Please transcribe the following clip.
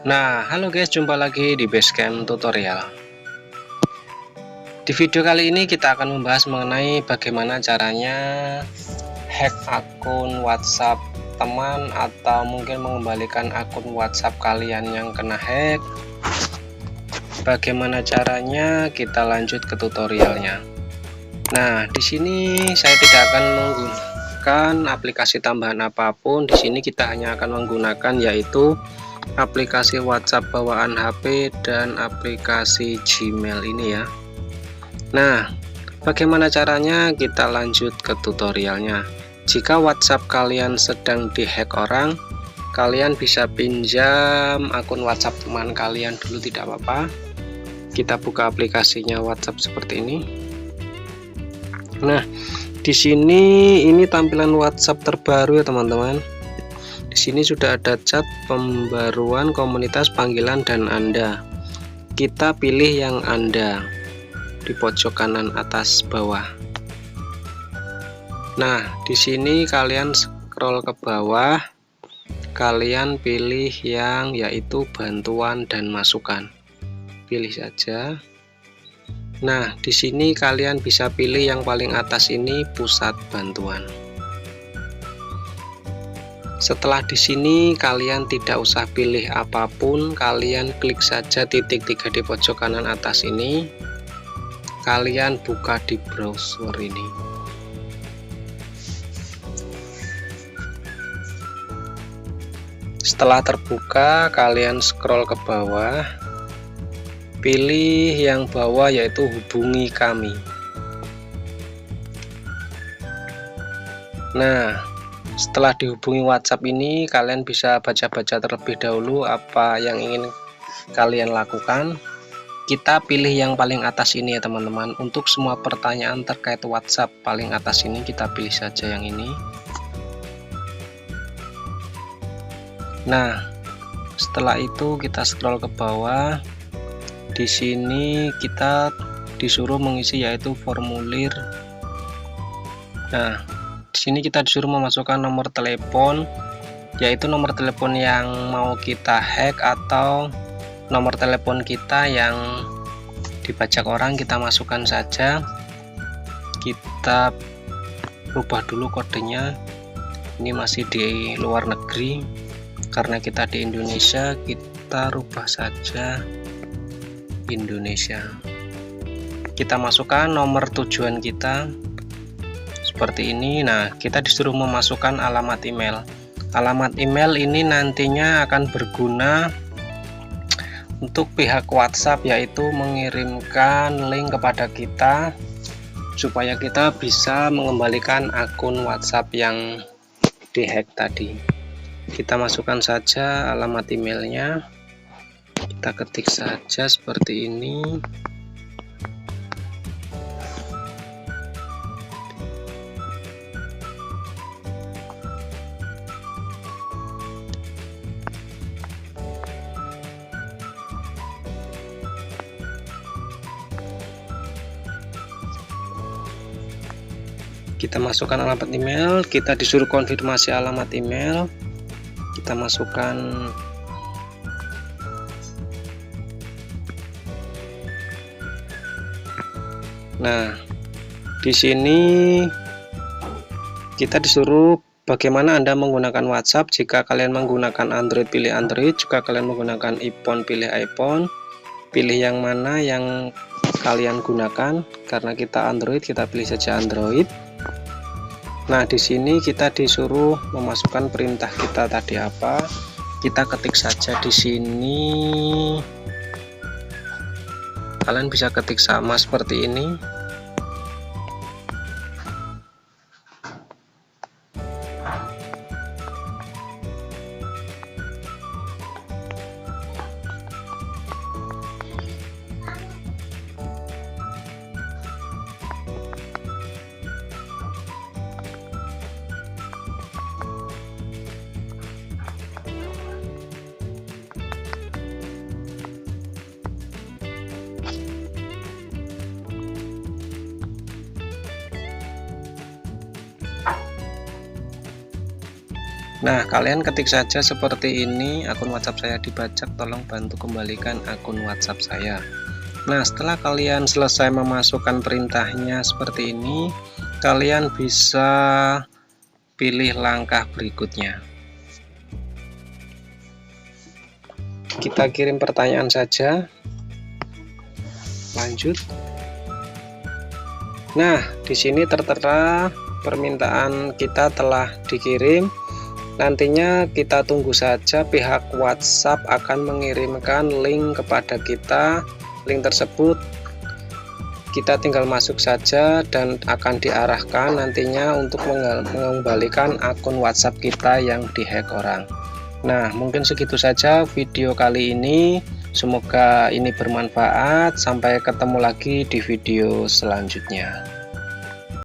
Nah, halo guys, jumpa lagi di Basecamp Tutorial. Di video kali ini kita akan membahas mengenai bagaimana caranya hack akun WhatsApp teman atau mungkin mengembalikan akun WhatsApp kalian yang kena hack. Bagaimana caranya? Kita lanjut ke tutorialnya. Nah, di sini saya tidak akan menggunakan aplikasi tambahan apapun. Di sini kita hanya akan menggunakan yaitu aplikasi WhatsApp bawaan HP dan aplikasi Gmail ini ya. Nah, bagaimana caranya? Kita lanjut ke tutorialnya. Jika WhatsApp kalian sedang dihack orang, kalian bisa pinjam akun WhatsApp teman kalian dulu, tidak apa-apa. Kita buka aplikasinya WhatsApp seperti ini. Nah, di sini ini tampilan WhatsApp terbaru ya teman-teman. Di sini sudah ada chat, pembaruan, komunitas, panggilan, dan Anda. Kita pilih yang Anda di pojok kanan atas bawah. Nah, di sini kalian scroll ke bawah, kalian pilih yang yaitu bantuan dan masukan. Pilih saja. Nah, di sini kalian bisa pilih yang paling atas ini pusat bantuan. Setelah di sini kalian tidak usah pilih apapun, kalian klik saja titik 3 di pojok kanan atas ini. Kalian buka di browser ini. Setelah terbuka, kalian scroll ke bawah. Pilih yang bawah yaitu hubungi kami. Nah, setelah dihubungi WhatsApp ini, kalian bisa baca-baca terlebih dahulu apa yang ingin kalian lakukan. Kita pilih yang paling atas ini ya teman-teman. Untuk semua pertanyaan terkait WhatsApp paling atas ini, kita pilih saja yang ini. Nah, setelah itu kita scroll ke bawah. Di sini kita disuruh mengisi yaitu formulir. Nah, di sini kita disuruh memasukkan nomor telepon, yaitu nomor telepon yang mau kita hack atau nomor telepon kita yang dibajak orang, kita masukkan saja. Kita rubah dulu kodenya. Ini masih di luar negeri, karena kita di Indonesia, kita rubah saja Indonesia. Kita masukkan nomor tujuan kita seperti ini. Nah, kita disuruh memasukkan alamat email. Alamat email ini nantinya akan berguna untuk pihak WhatsApp, yaitu mengirimkan link kepada kita supaya kita bisa mengembalikan akun WhatsApp yang dihack tadi. Kita masukkan saja alamat emailnya. Kita ketik saja seperti ini. Kita masukkan alamat email, kita disuruh konfirmasi alamat email. Kita masukkan Nah, di sini kita disuruh bagaimana Anda menggunakan WhatsApp. Jika kalian menggunakan Android, pilih Android. Jika kalian menggunakan iPhone, pilih iPhone. Pilih yang mana yang kalian gunakan. Karena kita Android, kita pilih saja Android. Nah, di sini kita disuruh memasukkan perintah kita tadi apa. Kita ketik saja di sini. Kalian bisa ketik sama seperti ini. Nah, kalian ketik saja seperti ini, akun WhatsApp saya dibajak, tolong bantu kembalikan akun WhatsApp saya. Nah, setelah kalian selesai memasukkan perintahnya seperti ini, kalian bisa pilih langkah berikutnya. Kita kirim pertanyaan saja. Lanjut. Nah, di sini tertera permintaan kita telah dikirim. Nantinya kita tunggu saja, pihak WhatsApp akan mengirimkan link kepada kita. Link tersebut kita tinggal masuk saja dan akan diarahkan nantinya untuk mengembalikan akun WhatsApp kita yang dihack orang. Nah, mungkin segitu saja video kali ini. Semoga ini bermanfaat. Sampai ketemu lagi di video selanjutnya.